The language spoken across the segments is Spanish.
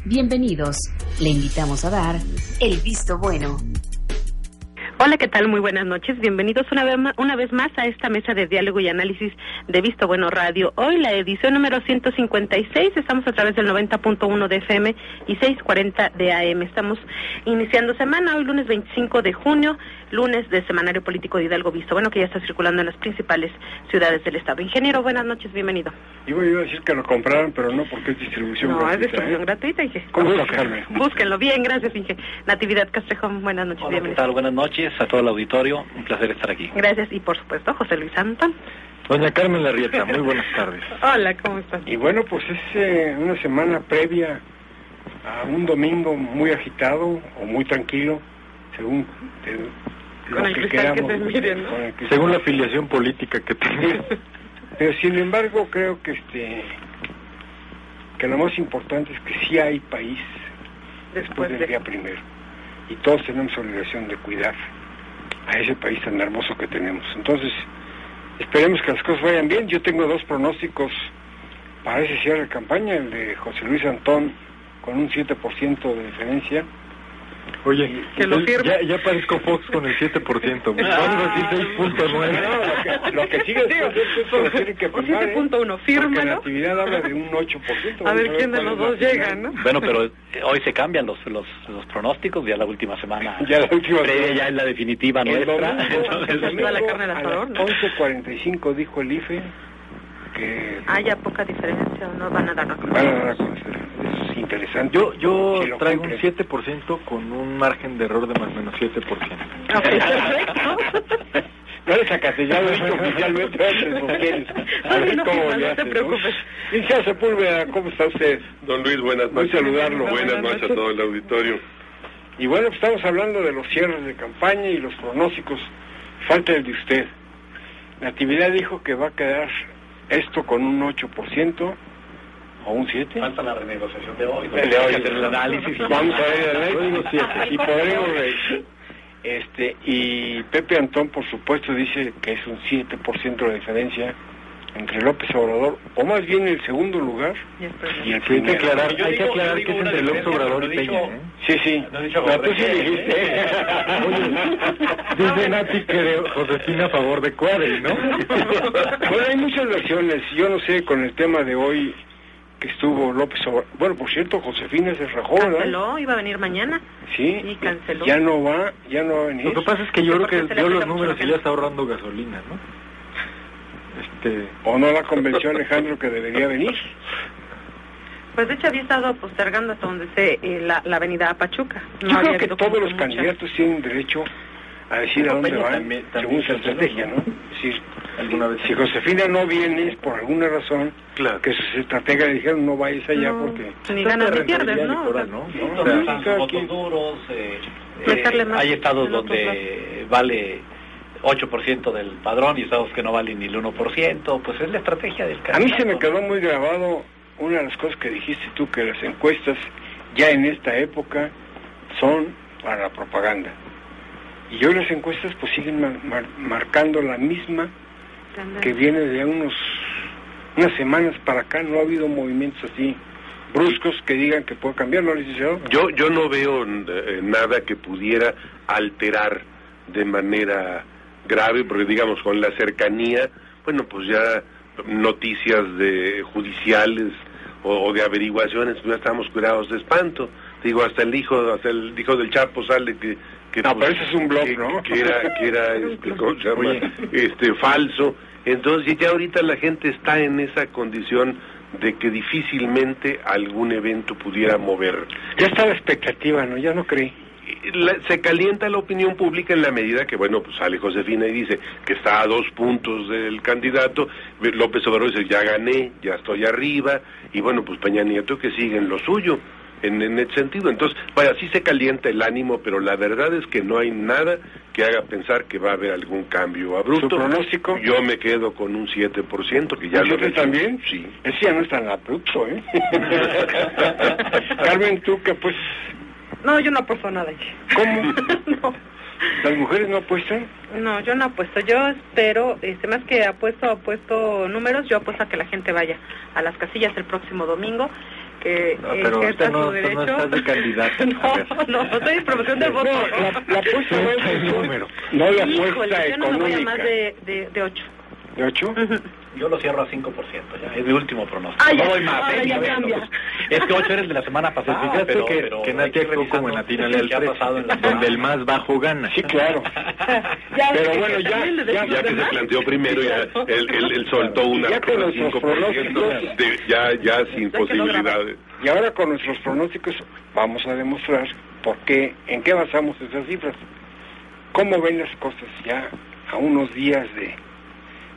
Bienvenidos. Le invitamos a dar el visto bueno. Hola, ¿qué tal? Muy buenas noches. Bienvenidos una vez más a esta mesa de diálogo y análisis de Visto Bueno Radio. Hoy la edición número 156, estamos a través del 90.1 de FM y 640 de AM. Estamos iniciando semana, hoy lunes 25 de junio, lunes de Semanario Político de Hidalgo Visto Bueno, que ya está circulando en las principales ciudades del estado. Ingeniero, buenas noches, bienvenido. Iba a decir que lo compraran, pero no, porque es distribución gratuita. No, es distribución gratuita, Inge. ¿Cómo sacarme? Búsquenlo. Bien, gracias, Inge. Natividad Castrejón, buenas noches, Hola, bienvenido. ¿qué tal? Buenas noches a todo el auditorio, un placer estar aquí. Gracias, y por supuesto, José Luis Antón. Doña Carmen Larrieta, muy buenas tardes. Hola, ¿cómo estás? Y bueno, pues es una semana previa a un domingo muy agitado o muy tranquilo, según con el cristal que se miren, ¿no? Según la afiliación política que tenga. Pero sin embargo, creo que lo más importante es que sí hay país después del día primero. Y todos tenemos obligación de cuidar a ese país tan hermoso que tenemos. Entonces, esperemos que las cosas vayan bien. Yo tengo dos pronósticos para ese cierre de campaña, el de José Luis Antón con un 7% de diferencia. Oye, que lo firme. Ya parezco Fox con el 7%. Vamos a decir 6.9. Lo que sigue después de eso lo tienen que firmar. 7.1, fírmalo. Porque la actividad habla de un 8%. A ver quién de los dos llega, ¿no? Bueno, pero hoy se cambian los pronósticos, ya la última semana. Ya la última previa, ya es la definitiva nuestra. Toda la carne del asador, ¿no? 11:45 dijo el IFE que haya poca diferencia o no van a dar a conocer. Van a dar a conocer. Eso es interesante. Yo Si lo traigo cumplen. un 7% con un margen de error de más o menos 7%. Ok, perfecto. No le sacaste, ya lo he dicho oficialmente antes, ¿o quieres? A ver No, cómo no le te haces, preocupes. ¿no? Licenciado Sepúlveda, ¿cómo está usted? Don Luis, buenas Muy noches. saludarlo. Buenas noches a todo el auditorio. Y bueno, pues estamos hablando de los cierres de campaña y los pronósticos. Falta el de usted. Natividad dijo que va a quedar esto con un 8% o un 7%. Falta la renegociación de hoy. El de hoy. Hacer el análisis. Vamos a ver el Yo digo 7. y podremos y Pepe Antón, por supuesto, dice que es un 7% de diferencia entre López Obrador, o más bien el segundo lugar y el Sí, hay que primero. aclarar que es entre López Obrador y Peña, ¿eh? Sí. No he dicho Pero tú sí Jorge. dijiste. Dice Nati que Josefina a favor de Cuadri, ¿no? Bueno, hay muchas versiones. Yo no sé, con el tema de hoy que estuvo López Obrador. Bueno, por cierto, Josefina se rajó, ¿verdad? Canceló, iba a venir mañana. Sí. Y canceló. Ya no va a venir. Lo que pasa es que yo creo Porque que se le dio los aplica mucho números la y ya está ahorrando gasolina, ¿no? O no la convenció Alejandro que debería venir. Pues de hecho había estado postergando hasta donde la avenida a Pachuca. Yo No creo había que habido todos como los mucha- candidatos tienen derecho a decir a dónde Peña van, también según su canceló, estrategia, ¿no? ¿no? Es decir, Alguna vez. si Josefina no viene es por alguna razón, Claro. que sus estrategas le dijeron no vayas allá No, porque... ni ganas ni pierdes, ¿no? O sea, ¿no? Sí, O sea, Están cada votos quien. duros. Meterle más Hay estados en otros donde vale 8% del padrón y estados que no valen ni el 1%. Pues es la estrategia del A candidato. mí se me quedó muy grabado una de las cosas que dijiste tú, que las encuestas ya en esta época son para la propaganda. Y hoy las encuestas pues siguen marcando la misma que viene de unas semanas para acá. No ha habido movimientos así bruscos que digan que puede cambiar, ¿no, licenciado? Yo no veo nada que pudiera alterar de manera grave, porque digamos con la cercanía, bueno, pues ya noticias de judiciales o de averiguaciones, pues ya estamos curados de espanto. Digo, hasta el hijo del Chapo sale que No, pero ese es un blog, ¿no? que era ¿cómo se llama? Falso. Entonces ya ahorita la gente está en esa condición de que difícilmente algún evento pudiera mover. Ya está la expectativa, ¿no? Ya no creí. Se calienta la opinión pública en la medida que, bueno, pues sale Josefina y dice que está a 2 puntos del candidato, López Obrador dice, ya gané, ya estoy arriba, y bueno, pues Peña Nieto que sigue en lo suyo, en ese sentido. Entonces, vaya, sí se calienta el ánimo, pero la verdad es que no hay nada que haga pensar que va a haber algún cambio abrupto. ¿Su pronóstico? Yo me quedo con un 7%, que ya lo ¿Usted también? Sí. Ese ya no es tan abrupto, ¿eh? Carmen, ¿tú qué pues? No, yo no apuesto nada. ¿Cómo? No. ¿Las mujeres no apuestan? No, yo no apuesto. Yo espero, más que apuesto números, yo apuesto a que la gente vaya a las casillas el próximo domingo. que pero ejerza usted no su derecho. No estás de candidato. No, estoy en promoción del voto. La apuesta no es el número. No la apuesta Híjole, yo no me voy a más económica. de 8. ¿De 8? Yo lo cierro a 5%, ya, es mi último pronóstico. Ah, ya, no voy más, ahora ya cambia. Pues, es que 8 eres de la semana pasada, Fíjate pero que Nati actuó como en Atínale al ha pasado en la donde el más bajo gana. Sí, claro. Pero bueno, ya que se planteó primero, ya él soltó una ya con nuestros 5%, ya sin posibilidades. Y ahora con nuestros pronósticos vamos a demostrar en qué basamos esas cifras. ¿Cómo ven las cosas ya a unos días de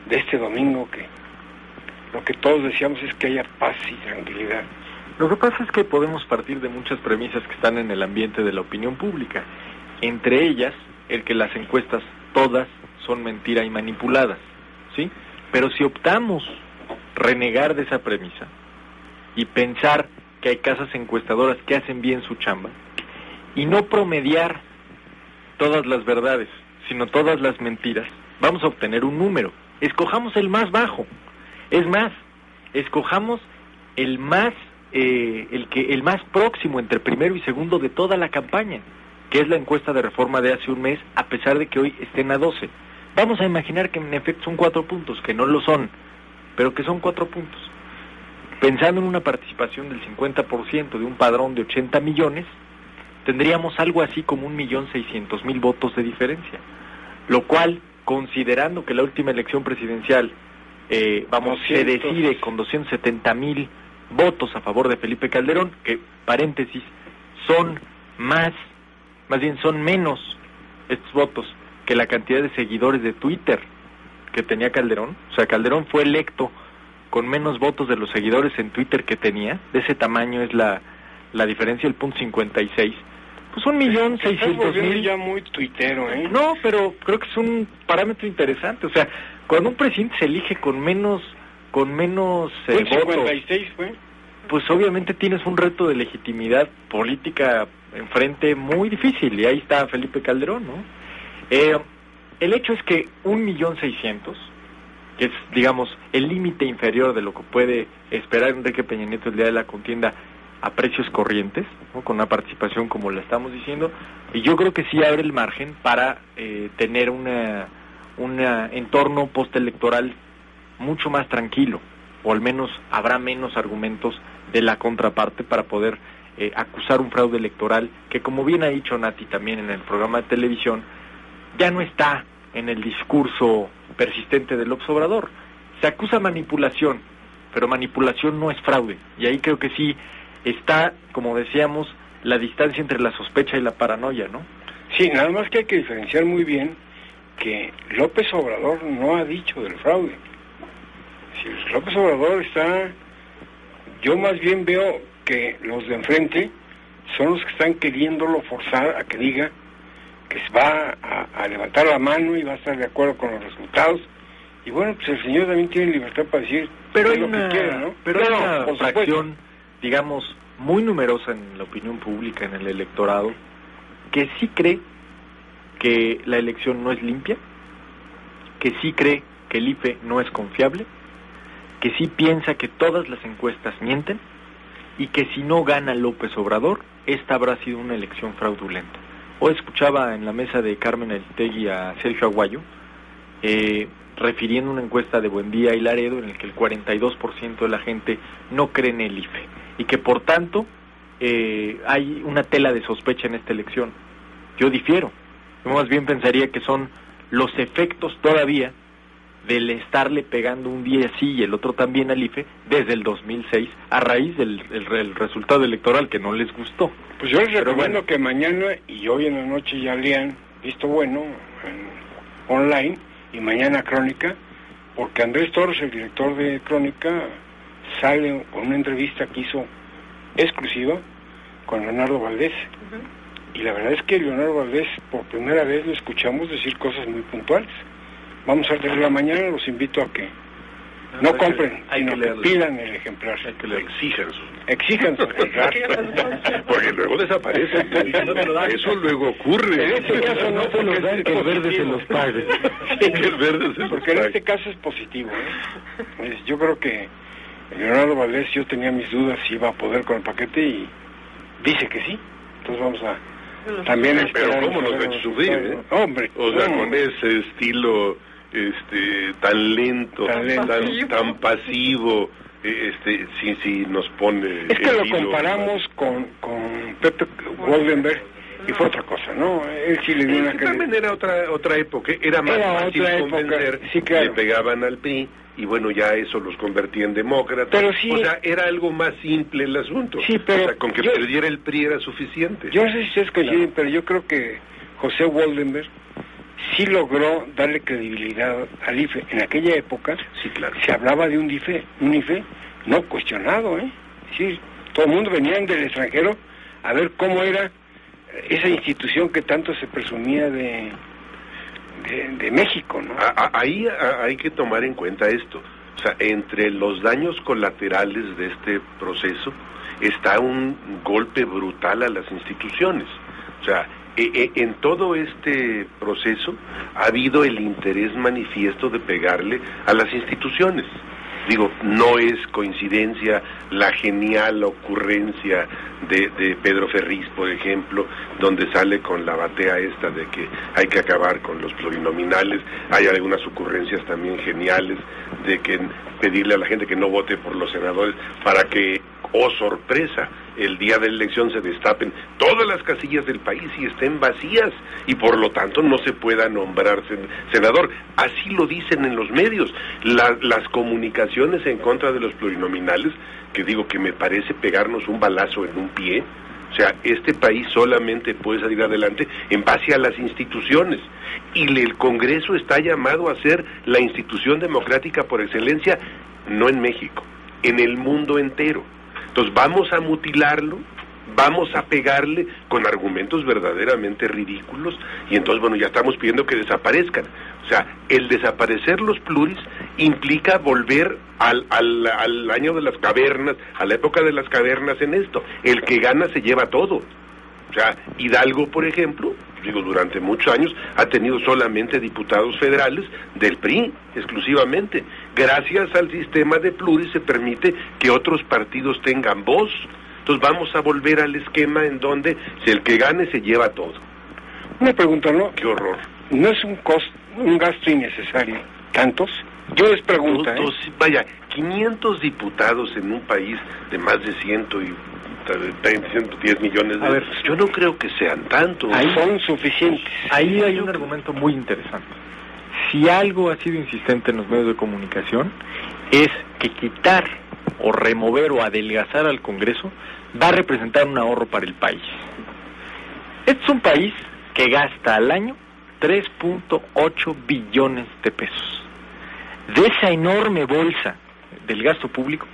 este domingo, que lo que todos deseamos es que haya paz y tranquilidad? Lo que pasa es que podemos partir de muchas premisas que están en el ambiente de la opinión pública. Entre ellas, el que las encuestas todas son mentira y manipuladas, ¿sí? Pero si optamos renegar de esa premisa y pensar que hay casas encuestadoras que hacen bien su chamba y no promediar todas las verdades, sino todas las mentiras, vamos a obtener un número. Escojamos el más bajo. Es más, escojamos el más próximo entre primero y segundo de toda la campaña, que es la encuesta de Reforma de hace un mes, a pesar de que hoy estén a 12. Vamos a imaginar que en efecto son 4 puntos, que no lo son, pero que son 4 puntos. Pensando en una participación del 50% de un padrón de 80 millones, tendríamos algo así como 1.600.000 votos de diferencia, lo cual, considerando que la última elección presidencial se decide con 270.000 votos a favor de Felipe Calderón, que, paréntesis, son menos estos votos que la cantidad de seguidores de Twitter que tenía Calderón. O sea, Calderón fue electo con menos votos de los seguidores en Twitter que tenía. De ese tamaño es la diferencia, el punto 56. Pues 1.600.000. Ya muy tuitero, ¿eh? No, pero creo que es un parámetro interesante. O sea, cuando un presidente se elige con menos votos, 56 fue. Pues obviamente tienes un reto de legitimidad política enfrente muy difícil, y ahí está Felipe Calderón, ¿no? El hecho es que 1.600.000, que es, digamos, el límite inferior de lo que puede esperar Enrique Peña Nieto el día de la contienda a precios corrientes, ¿no? Con una participación como la estamos diciendo, y yo creo que sí abre el margen para tener un entorno postelectoral mucho más tranquilo, o al menos habrá menos argumentos de la contraparte para poder acusar un fraude electoral que, como bien ha dicho Nati también en el programa de televisión, ya no está en el discurso persistente del López Obrador. Se acusa manipulación, pero manipulación no es fraude, y ahí creo que sí está, como decíamos, la distancia entre la sospecha y la paranoia, ¿no? Sí, nada más que hay que diferenciar muy bien que López Obrador no ha dicho del fraude. Si López Obrador está... Yo más bien veo que los de enfrente son los que están queriéndolo forzar a que diga que se va a levantar la mano y va a estar de acuerdo con los resultados. Y bueno, pues el señor también tiene libertad para decir pero hay lo que quiera, ¿no? Pero hay una fracción, digamos, muy numerosa en la opinión pública, en el electorado, que sí cree que la elección no es limpia, que sí cree que el IFE no es confiable, que sí piensa que todas las encuestas mienten, y que si no gana López Obrador, esta habrá sido una elección fraudulenta. Hoy escuchaba en la mesa de Carmen Aristegui a Sergio Aguayo, refiriendo una encuesta de Buendía y Laredo, en el que el 42% de la gente no cree en el IFE, y que por tanto hay una tela de sospecha en esta elección. Yo difiero. Yo más bien pensaría que son los efectos todavía del estarle pegando un día sí y el otro también al IFE desde el 2006, a raíz del resultado electoral que no les gustó. Pues yo les recomiendo que mañana y hoy en la noche ya lean Visto Bueno online, y mañana Crónica, porque Andrés Torres, el director de Crónica, sale con una entrevista que hizo exclusiva con Leonardo Valdés. Y la verdad es que Leonardo Valdés, por primera vez lo escuchamos decir cosas muy puntuales. Vamos a leerla mañana, los invito a que no compren, sino que pidan el ejemplar. Hay que leerlo. Exijan su ejemplar. Porque luego desaparece. Eso luego ocurre. En este caso no se los dan, que el verde se los pague. Que el verde se los porque en pague. este caso es positivo, Yo creo que Leonardo Valdés, yo tenía mis dudas si iba a poder con el paquete y dice que sí. Entonces vamos a también esperar. Pero cómo nos ha hecho sufrir, ¿eh? Hombre. O sea, con ese estilo tan lento, tan pasivo, sí nos pone. Es que lo comparamos con Pepe Goldenberg y fue otra cosa, ¿no? Él sí le dio una también era otra época, era más fácil convencer, sí, claro. Le pegaban al PRI y bueno, ya eso los convertía en demócratas. Pero sí, o sea, era algo más simple el asunto. Sí, pero o sea, con que perdiera el PRI era suficiente. Yo no sé si ustedes coinciden, pero yo creo que José Goldenberg sí logró darle credibilidad al IFE. En aquella época sí, claro, se hablaba de un IFE no cuestionado, sí, todo el mundo venía del extranjero a ver cómo era esa institución que tanto se presumía de México, ¿no? Ahí hay que tomar en cuenta esto. O sea, entre los daños colaterales de este proceso está un golpe brutal a las instituciones. O sea, en todo este proceso ha habido el interés manifiesto de pegarle a las instituciones. Digo, no es coincidencia la genial ocurrencia de Pedro Ferriz, por ejemplo, donde sale con la batea esta de que hay que acabar con los plurinominales. Hay algunas ocurrencias también geniales de que pedirle a la gente que no vote por los senadores para que, oh sorpresa, el día de la elección se destapen todas las casillas del país y estén vacías y por lo tanto no se pueda nombrar senador. Así lo dicen en los medios. Las comunicaciones en contra de los plurinominales, que digo que me parece pegarnos un balazo en un pie. O sea, este país solamente puede salir adelante en base a las instituciones y el Congreso está llamado a ser la institución democrática por excelencia, no en México, en el mundo entero. Entonces vamos a mutilarlo, vamos a pegarle con argumentos verdaderamente ridículos y entonces, bueno, ya estamos pidiendo que desaparezcan. O sea, el desaparecer los pluris implica volver al año de las cavernas, a la época de las cavernas en esto. El que gana se lleva todo. O sea, Hidalgo, por ejemplo, digo, durante muchos años ha tenido solamente diputados federales del PRI, exclusivamente. Gracias al sistema de pluris se permite que otros partidos tengan voz. Entonces vamos a volver al esquema en donde si el que gane se lleva todo. Una pregunta, ¿no? Qué horror. ¿No es un gasto innecesario? ¿Tantos? Yo les pregunto, Vaya, 500 diputados en un país de más de 110 millones de... A ver, yo no creo que sean tantos. Ahí son suficientes. Ahí hay un argumento muy interesante. Si algo ha sido insistente en los medios de comunicación, es que quitar o remover o adelgazar al Congreso va a representar un ahorro para el país. Este es un país que gasta al año 3.8 billones de pesos. De esa enorme bolsa del gasto público,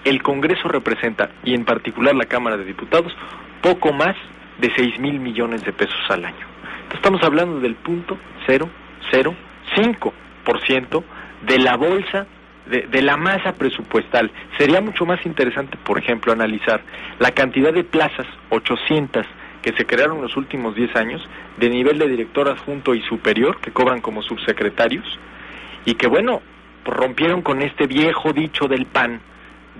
el Congreso representa, y en particular la Cámara de Diputados, poco más de 6,000 millones de pesos al año. Entonces estamos hablando del 0.005% de la bolsa, de la masa presupuestal. Sería mucho más interesante, por ejemplo, analizar la cantidad de plazas, 800, que se crearon en los últimos 10 años, de nivel de director adjunto y superior, que cobran como subsecretarios, y que, bueno, rompieron con este viejo dicho del PAN,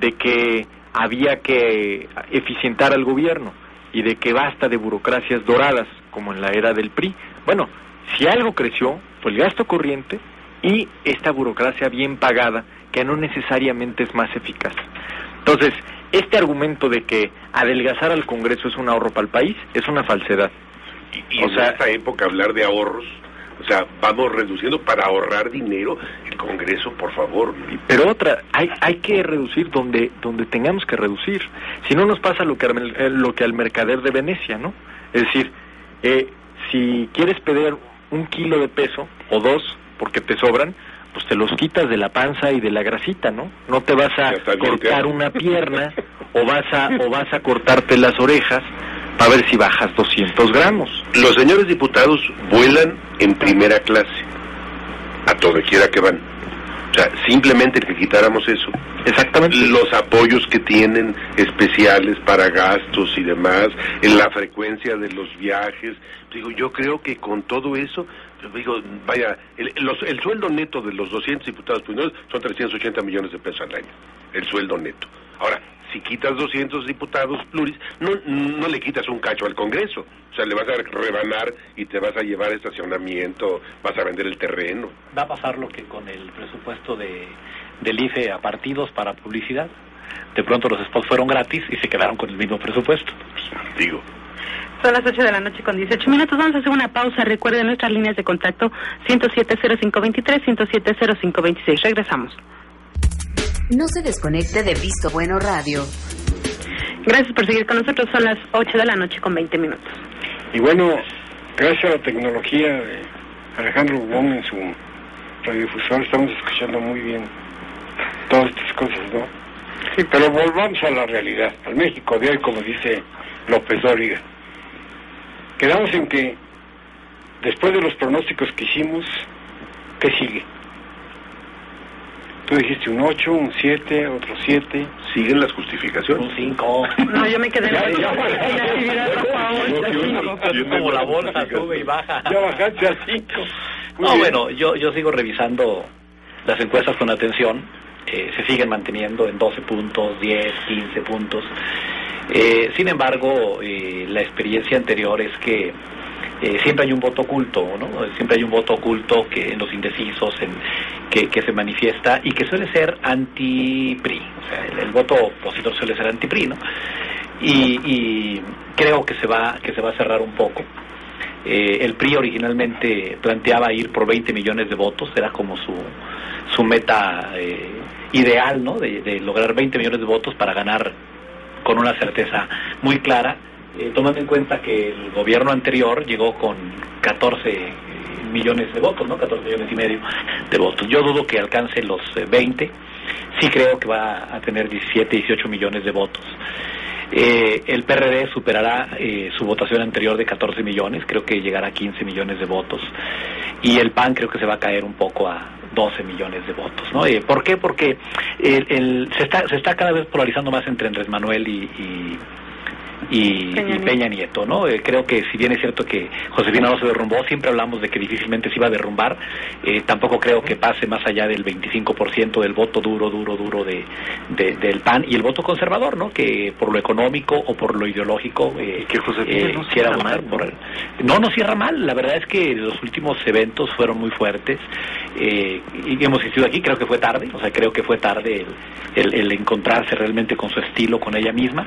de que había que eficientar al gobierno, y de que basta de burocracias doradas, como en la era del PRI. Bueno, si algo creció, fue el gasto corriente y esta burocracia bien pagada, que no necesariamente es más eficaz. Entonces, este argumento de que adelgazar al Congreso es un ahorro para el país, es una falsedad. Y en esta época hablar de ahorros, o sea, vamos reduciendo para ahorrar dinero, el Congreso, por favor. Pero otra, hay que reducir donde tengamos que reducir. Si no nos pasa lo que al mercader de Venecia, ¿no? Es decir, si quieres pedir 1 kilo de peso, o 2, porque te sobran, pues te los quitas de la panza y de la grasita, ¿no? No te vas a cortar una pierna o vas a cortarte las orejas para ver si bajas 200 gramos. Los señores diputados vuelan en primera clase, a donde quiera que van. O sea, simplemente que quitáramos eso. Exactamente. Los apoyos que tienen especiales para gastos y demás, en la frecuencia de los viajes. Digo, yo creo que con todo eso, digo, vaya, el sueldo neto de los 200 diputados primeros son 380 millones de pesos al año. el sueldo neto. Ahora, si quitas 200 diputados pluris, no le quitas un cacho al Congreso. O sea, le vas a rebanar y te vas a llevar estacionamiento, vas a vender el terreno. Va a pasar lo que con el presupuesto del IFE a partidos para publicidad. De pronto los spots fueron gratis y se quedaron con el mismo presupuesto. Digo. Son las 8 de la noche con 18 minutos. Vamos a hacer una pausa. Recuerden nuestras líneas de contacto 107-0523, 107-0526. Regresamos. No se desconecte de Visto Bueno Radio. Gracias por seguir con nosotros. Son las 8 de la noche con 20 minutos. Y bueno, gracias a la tecnología de Alejandro Bubón en su radiodifusor, estamos escuchando muy bien todas estas cosas, ¿no? Sí, pero volvamos a la realidad, al México de hoy, como dice López Dóriga. Quedamos en que, después de los pronósticos que hicimos, ¿qué sigue? Tú dijiste un 8, un 7, otro 7. ¿Siguen las justificaciones? Un 5. No, yo me quedé en la actividad, por favor. Como la bolsa sube y baja. Ya bajaste a 5. No, bueno, yo sigo revisando las encuestas con atención. Se siguen manteniendo en 12 puntos, 10, 15 puntos. Sin embargo, la experiencia anterior es que siempre hay un voto oculto, ¿no? Siempre hay un voto oculto que en los indecisos, que se manifiesta y que suele ser anti-PRI. O sea, el voto opositor suele ser anti-PRI, ¿no? Y creo que se va a cerrar un poco. El PRI originalmente planteaba ir por 20 millones de votos, era como su meta ideal, ¿no? De lograr 20 millones de votos para ganar con una certeza muy clara, tomando en cuenta que el gobierno anterior llegó con 14 millones de votos, ¿no? 14 millones y medio de votos. Yo dudo que alcance los 20, sí creo que va a tener 17, 18 millones de votos. El PRD superará su votación anterior de 14 millones, creo que llegará a 15 millones de votos, y el PAN creo que se va a caer un poco a 12 millones de votos, ¿no? ¿Por qué? Porque se está cada vez polarizando más entre Andrés Manuel y Peña Nieto, ¿no? Creo que si bien es cierto que Josefina no se derrumbó, siempre hablamos de que difícilmente se iba a derrumbar, tampoco creo que pase más allá del 25% del voto duro del PAN y el voto conservador, ¿no? Que por lo económico o por lo ideológico que Josefina no quiera cierra votar mal, por él. No cierra mal, la verdad es que los últimos eventos fueron muy fuertes, y hemos insistido aquí, creo que fue tarde, o sea, creo que fue tarde el encontrarse realmente con su estilo, con ella misma,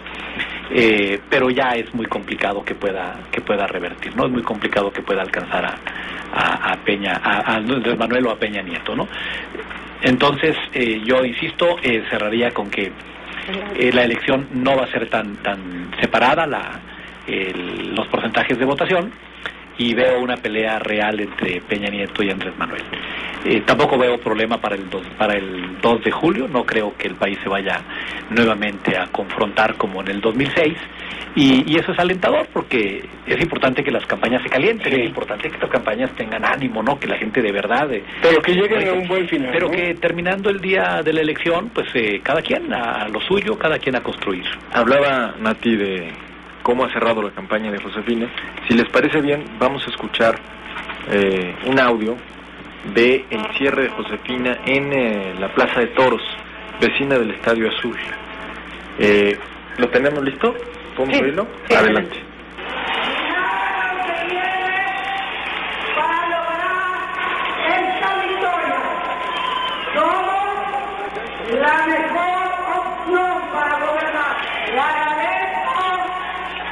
pero ya es muy complicado que pueda revertir, ¿no? Es muy complicado que pueda alcanzar a Andrés Manuel o a Peña Nieto, ¿no? Entonces, yo insisto, cerraría con que la elección no va a ser tan separada, los porcentajes de votación, y veo una pelea real entre Peña Nieto y Andrés Manuel. Tampoco veo problema para el 2 de julio, no creo que el país se vaya nuevamente a confrontar como en el 2006, y eso es alentador porque es importante que las campañas se calienten, sí. Es importante que estas campañas tengan ánimo, ¿no? Que la gente de verdad... pero que lleguen a un buen final, pero ¿no? Que terminando el día de la elección, pues cada quien a lo suyo, cada quien a construir. Hablaba Nati de cómo ha cerrado la campaña de Josefina. Si les parece bien, vamos a escuchar un audio de el cierre de Josefina en la Plaza de Toros, vecina del Estadio Azul. ¿Lo tenemos listo? ¿Podemos oírlo? Sí, adelante. Para lograr esta victoria, somos la mejor opción para gobernar. Le agradezco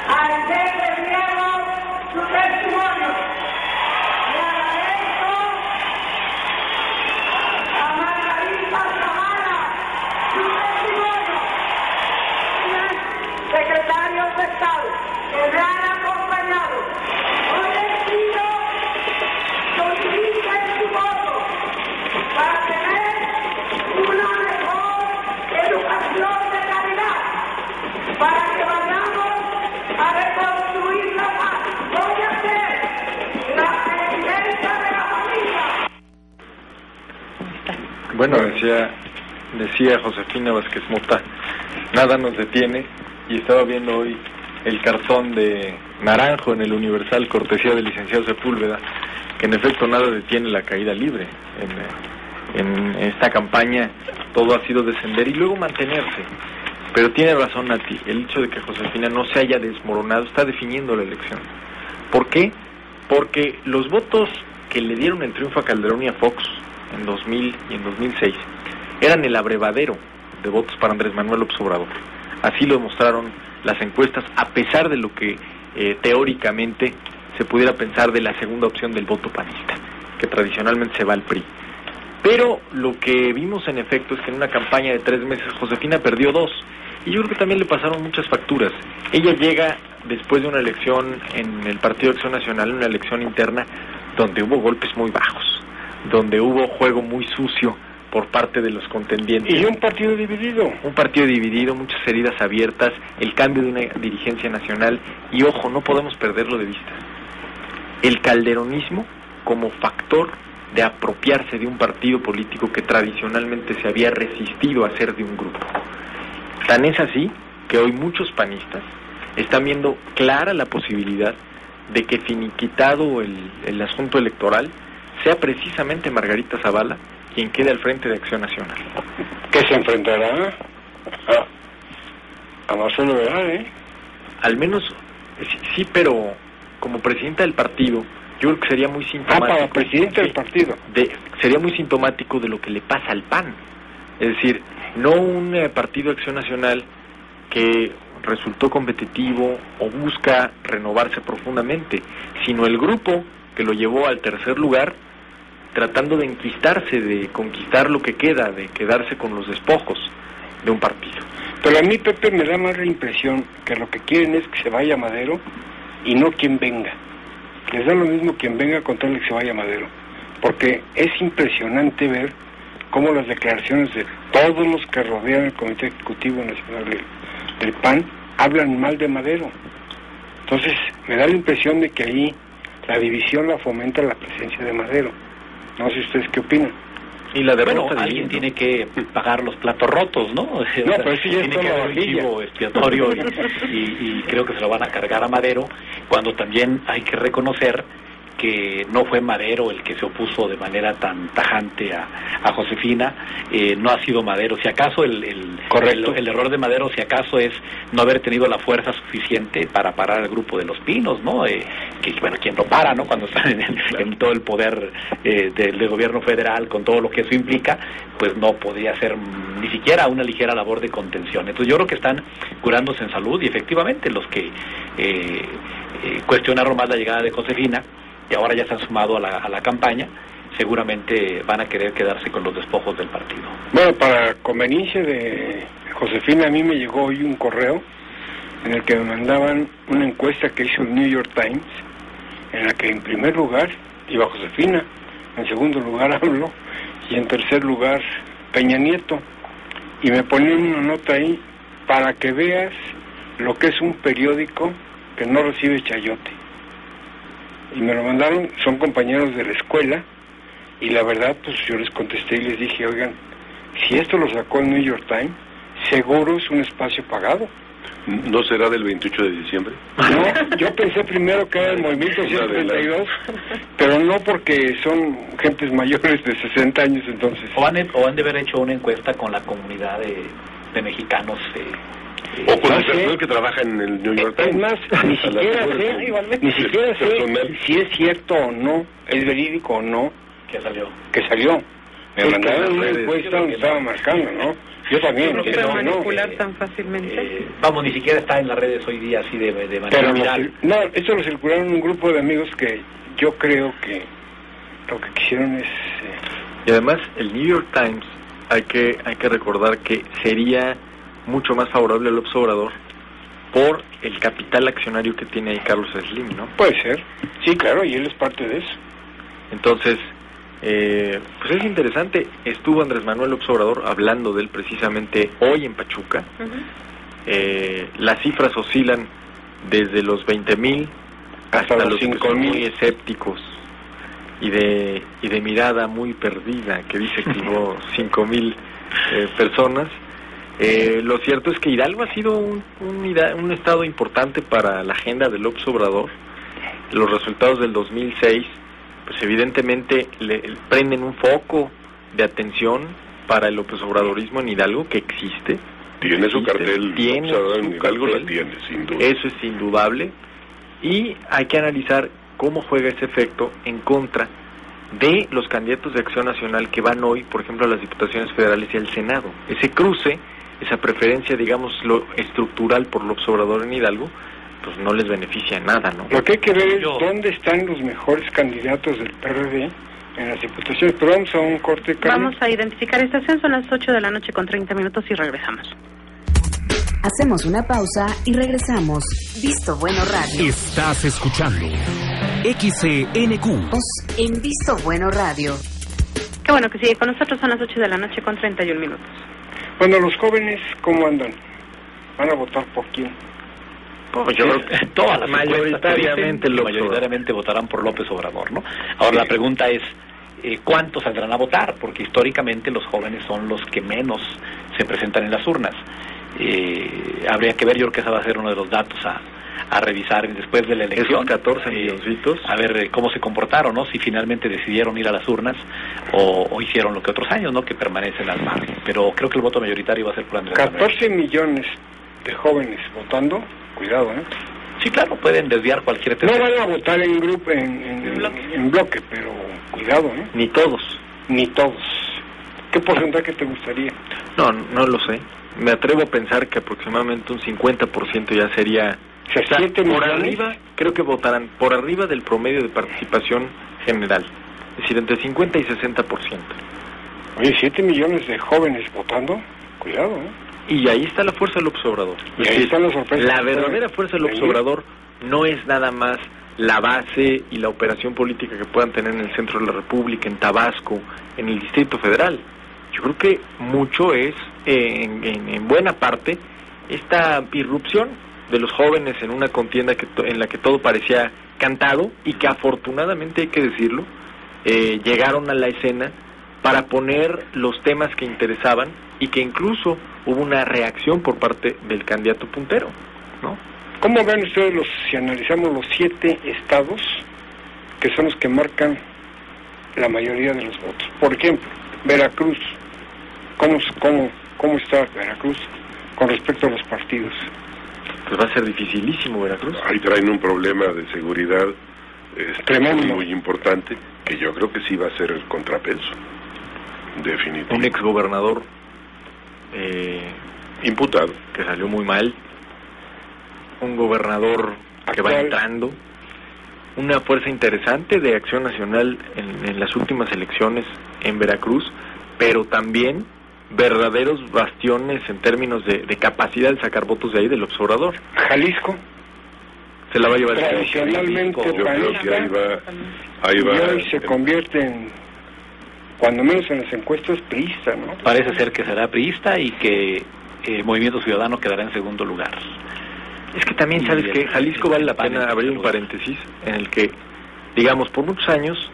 al jefe Diego su testimonio. Le agradezco a Margarita Zavala su testimonio. Secretarios de Estado que me han acompañado. Hoy les pido que utilicen su voto para tener una mejor educación de calidad, para que vayamos a reconstruir la paz. Voy a ser la presidencia de la familia. Bueno, decía Josefina Vázquez Mota, nada nos detiene, y estaba viendo hoy el cartón de Naranjo en el Universal, cortesía del licenciado Sepúlveda, que en efecto nada detiene la caída libre en esta campaña todo ha sido descender y luego mantenerse. Pero tiene razón Nati, el hecho de que Josefina no se haya desmoronado está definiendo la elección. ¿Por qué? Porque los votos que le dieron el triunfo a Calderón y a Fox en 2000 y en 2006 eran el abrevadero de votos para Andrés Manuel López Obrador. Así lo demostraron las encuestas, a pesar de lo que teóricamente se pudiera pensar de la segunda opción del voto panista, que tradicionalmente se va al PRI. Pero lo que vimos en efecto es que en una campaña de 3 meses Josefina perdió 2, y yo creo que también le pasaron muchas facturas. Ella llega después de una elección en el Partido de Acción Nacional, una elección interna, donde hubo golpes muy bajos, donde hubo juego muy sucio por parte de los contendientes. Y un partido dividido. Un partido dividido, muchas heridas abiertas, el cambio de una dirigencia nacional, y ojo, no podemos perderlo de vista. El calderonismo como factor de apropiarse de un partido político que tradicionalmente se había resistido a ser de un grupo. Tan es así que hoy muchos panistas están viendo clara la posibilidad de que finiquitado el asunto electoral sea precisamente Margarita Zavala quien quede al frente de Acción Nacional. ¿Qué se enfrentará? A Marcelo Ebrard, Al menos, sí, pero como presidenta del partido, yo creo que sería muy sintomático. Para presidente del partido. Sería muy sintomático de lo que le pasa al PAN. Es decir, no un partido de Acción Nacional que resultó competitivo o busca renovarse profundamente, sino el grupo que lo llevó al tercer lugar, tratando de enquistarse, de conquistar lo que queda, de quedarse con los despojos de un partido. Pero a mí, Pepe, me da más la impresión que lo que quieren es que se vaya Madero y no quien venga. Les da lo mismo quien venga con tal de que se vaya Madero, porque es impresionante ver cómo las declaraciones de todos los que rodean el Comité Ejecutivo Nacional del PAN hablan mal de Madero. Entonces, me da la impresión de que ahí la división la fomenta la presencia de Madero. No sé ustedes qué opinan. Y la derrota, bueno, alguien tiene que pagar los platos rotos, ¿no? No, pero eso ya tiene que haber un chivo expiatorio y creo que se lo van a cargar a Madero, cuando también hay que reconocer que no fue Madero el que se opuso de manera tan tajante a Josefina, no ha sido Madero, si acaso el error de Madero, si acaso, es no haber tenido la fuerza suficiente para parar al grupo de los Pinos, ¿no? Que bueno, quien lo para, ¿no? Cuando están en todo el poder del gobierno federal, con todo lo que eso implica, pues no podría ser ni siquiera una ligera labor de contención. Entonces yo creo que están curándose en salud, y efectivamente los que cuestionaron más la llegada de Josefina, y ahora ya se han sumado a la campaña, seguramente van a querer quedarse con los despojos del partido. Bueno, para conveniencia de Josefina, a mí me llegó hoy un correo en el que me mandaban una encuesta que hizo el New York Times, en la que en primer lugar iba Josefina, en segundo lugar AMLO, y en tercer lugar Peña Nieto, y me ponían una nota ahí para que veas lo que es un periódico que no recibe chayote. Y me lo mandaron, son compañeros de la escuela, y la verdad, pues yo les contesté y les dije, oigan, si esto lo sacó el New York Times, seguro es un espacio pagado. ¿No será del 28 de diciembre? No, yo pensé primero que era el Movimiento 132, pero no, porque son gentes mayores de 60 años, entonces. O han de haber hecho una encuesta con la comunidad de mexicanos. O con el personal que trabaja en el New York Times. Es más, ni siquiera sé si es cierto o no, es verídico o no. Que salió. Me mandaron una encuesta donde estaba marcando, ¿no? Yo también. No se puede manipular tan fácilmente. Vamos, ni siquiera está en las redes hoy día así de manera pero viral. No, esto lo circularon un grupo de amigos que yo creo que lo que quisieron es... Y además, el New York Times, hay que recordar que sería mucho más favorable al observador por el capital accionario que tiene ahí Carlos Slim, ¿no? Puede ser, sí, claro, y él es parte de eso. Entonces, pues es interesante. Estuvo Andrés Manuel López Obrador hablando de él precisamente hoy en Pachuca. Las cifras oscilan desde los 20,000 hasta los 5,000 muy escépticos y de mirada muy perdida, que dice que hubo 5,000 personas. Lo cierto es que Hidalgo ha sido un estado importante para la agenda de López Obrador. Los resultados del 2006, pues evidentemente le prenden un foco de atención para el López Obradorismo en Hidalgo que existe. Tiene su cartel, tiene en su Hidalgo cartel, la tiene, sin duda. eso es indudable, y hay que analizar cómo juega ese efecto en contra de los candidatos de Acción Nacional que van hoy, por ejemplo, a las diputaciones federales y al Senado. Ese cruce, esa preferencia, digamos, lo estructural por López Obrador en Hidalgo, pues no les beneficia en nada, ¿no? Lo que hay que ver es dónde están los mejores candidatos del PRD en las diputaciones. Pero vamos a un corte, Carmen. Vamos a identificar estación, son las 8 de la noche con 30 minutos y regresamos. Hacemos una pausa y regresamos. Visto Bueno Radio. Estás escuchando XCNQ. En Visto Bueno Radio. Qué bueno que sigue con nosotros, son las 8 de la noche con 31 minutos. Bueno, los jóvenes, ¿cómo andan? ¿Van a votar por quién? Pues yo creo que todas las mayoritariamente mayoritariamente votarán por López Obrador, ¿no? Ahora la pregunta es ¿cuántos saldrán a votar? Porque históricamente los jóvenes son los que menos se presentan en las urnas. Habría que ver, yo creo que ese va a ser uno de los datos a revisar después de la elección. Esos 14 milloncitos. A ver cómo se comportaron, ¿no? Si finalmente decidieron ir a las urnas o hicieron lo que otros años, ¿no? Que permanecen al margen. Pero creo que el voto mayoritario va a ser por Andrés Manuel. 14 millones de jóvenes votando, cuidado, ¿eh? Sí, claro, pueden desviar cualquier No van a votar en grupo, en bloque, pero cuidado, ¿eh? Ni todos. Ni todos. ¿Qué porcentaje te gustaría? No lo sé. Me atrevo a pensar que aproximadamente un 50% ya sería... O sea, 7 por millones. arriba, creo que votarán por arriba del promedio de participación general. Es decir, entre 50 y 60%. Oye, 7 millones de jóvenes votando, cuidado, ¿eh? Y ahí está la fuerza del Obrador. Y ahí están las sorpresas. La verdadera fuerza del Obrador no es nada más la base y la operación política que puedan tener en el centro de la República, en Tabasco, en el Distrito Federal. Yo creo que mucho es, en buena parte, esta irrupción de los jóvenes en una contienda en la que todo parecía cantado y que afortunadamente, hay que decirlo, llegaron a la escena para poner los temas que interesaban y que incluso hubo una reacción por parte del candidato puntero, ¿no? ¿Cómo ven ustedes si analizamos los 7 estados que son los que marcan la mayoría de los votos? Por ejemplo, Veracruz. ¿Cómo está Veracruz con respecto a los partidos? Pues va a ser dificilísimo Veracruz. Ahí traen un problema de seguridad tremendo, muy importante, que yo creo que sí va a ser el contrapeso. Definitivo. Un exgobernador imputado, que salió muy mal, un gobernador que va entrando, una fuerza interesante de Acción Nacional en las últimas elecciones en Veracruz, pero también verdaderos bastiones en términos de capacidad de sacar votos de ahí del Obrador. Jalisco se la va a llevar tradicionalmente yo creo que ahí va y hoy se convierte en, cuando menos en las encuestas, priista, ¿no? Parece ser que será priista y que el Movimiento Ciudadano quedará en segundo lugar. Es que también sabes que Jalisco vale la pena abrir un paréntesis en el que, digamos, por muchos años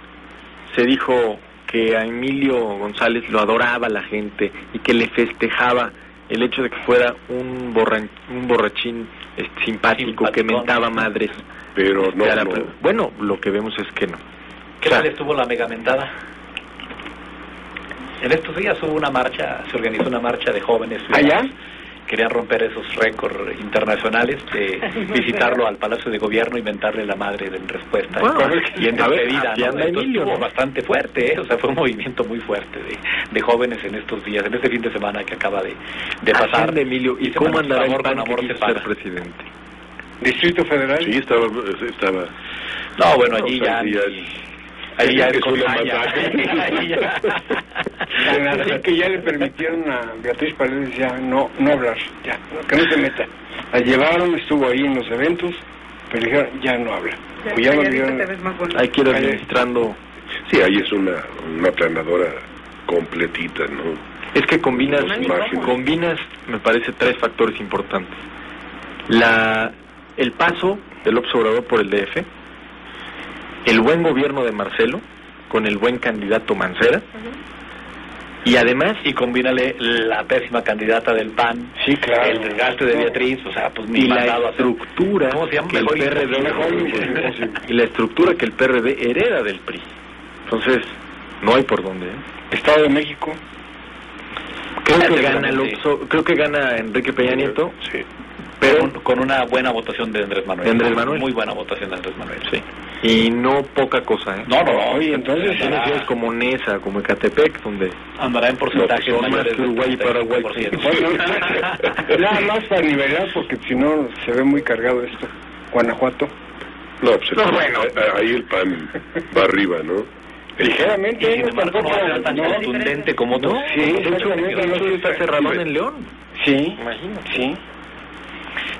se dijo que a Emilio González lo adoraba la gente y que le festejaba el hecho de que fuera un borrachín simpático que mentaba madres. Pero no. Bueno, lo que vemos es que no. ¿Qué tal estuvo la megamentada? En estos días hubo una marcha, se organizó una marcha de jóvenes ciudadanos. ¿Allá? Querían romper esos récords internacionales de visitarlo al Palacio de Gobierno y mentarle la madre en respuesta. Y en despedida, ¿no? Esto estuvo bastante fuerte, o sea, fue un movimiento muy fuerte de jóvenes en estos días, en este fin de semana que acaba de pasar. De Emilio, ¿y cómo andará el PAN que quiso ser presidente? ¿Distrito Federal? Sí, estaba. No, bueno, allí o sea, ya... Ahí ya es una Así que ya le permitieron a Beatriz Paredes ya no hablar, ya, que no se meta. La llevaron, estuvo ahí en los eventos, pero dijeron, ya no habla. Ya no dijeron, hay que ir administrando. Sí, ahí es una aplanadora completita, ¿no? Es que combinas, me parece, 3 factores importantes. El paso del Obrador por el DF, el buen gobierno de Marcelo con el buen candidato Mancera, y además, y combínale la pésima candidata del PAN, sí, claro, el desgaste de Beatriz, o sea, pues y la estructura que el PRD y la estructura que el PRD hereda del PRI. Entonces, No hay por dónde. Estado de México. Creo que gana Enrique Peña Nieto. Sí. Pero con una buena votación de Andrés Manuel. De Andrés Manuel. Muy buena votación de Andrés Manuel. Sí. Y no poca cosa, ¿eh? No. Oye, entonces En ciudades como Nesa, como Ecatepec, donde andará en porcentajes son más mayores que Uruguay y Paraguay. 35%. nada más para nivelar, porque si no se ve muy cargado esto. Guanajuato. No, pues ahí el PAN va arriba, ¿no? Ligeramente, Y sin embargo, tampoco. no era tan contundente como otros. Sí, exactamente. no, sí, Está cerrado en León. Sí, Imagínate. sí.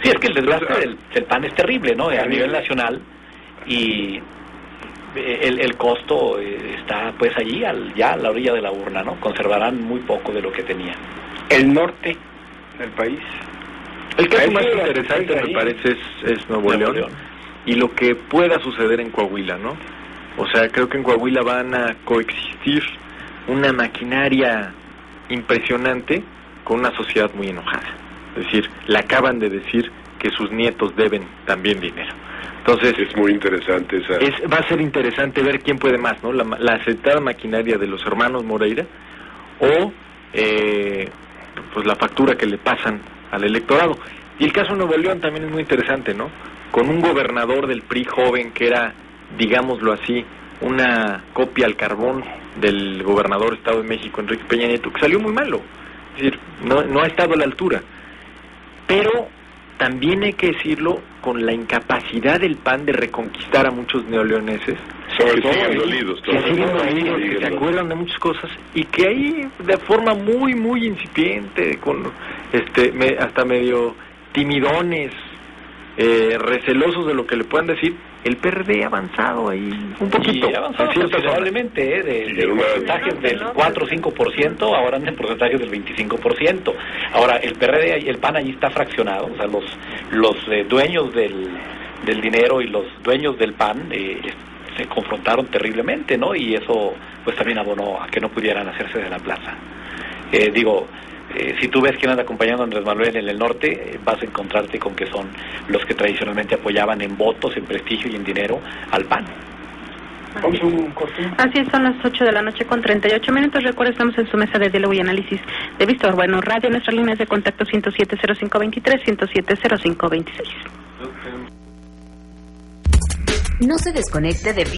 Sí, es que el desgaste del PAN es terrible, ¿no? A nivel nacional, y el costo está pues allí, ya a la orilla de la urna, ¿no? Conservarán muy poco de lo que tenían. El norte del país. El caso Ahí más sí, interesante, ahí. me parece, es Nuevo León. Y lo que pueda suceder en Coahuila, ¿no? O sea, creo que en Coahuila van a coexistir una maquinaria impresionante con una sociedad muy enojada. Es decir, le acaban de decir que sus nietos deben también dinero. Entonces, Es muy interesante esa... va a ser interesante ver quién puede más, ¿no? La aceptada maquinaria de los hermanos Moreira o pues la factura que le pasan al electorado. Y el caso de Nuevo León también es muy interesante, ¿no? Con un gobernador del PRI joven que era, digámoslo así, una copia al carbón del gobernador del Estado de México, Enrique Peña Nieto, que salió muy malo. Es decir, no ha estado a la altura. Pero también hay que decirlo, con la incapacidad del PAN de reconquistar a muchos neoleoneses, Sobre todo siguen dolidos, que siguen dolidos, que se acuerdan de muchas cosas, y que ahí de forma muy, muy incipiente, con hasta medio timidones, recelosos de lo que le puedan decir, el PRD ha avanzado ahí un poquito, Y avanzado en ciertas considerablemente, de porcentajes del 4 o 5%, ahora andan en porcentajes del 25%. Ahora, el PRD y el PAN allí está fraccionado, o sea, los dueños del dinero y los dueños del PAN se confrontaron terriblemente, ¿no? Y eso pues también abonó a que no pudieran hacerse de la plaza. Si tú ves quién anda acompañando a Andrés Manuel en el norte, vas a encontrarte con que son los que tradicionalmente apoyaban en votos, en prestigio y en dinero al PAN. Vamos a un corte. Así es, son las 8 de la noche con 38 minutos. Recuerda, estamos en su mesa de diálogo y análisis de Víctor Bueno Radio. Nuestras líneas de contacto 107-0523, 107-0526. No se desconecte de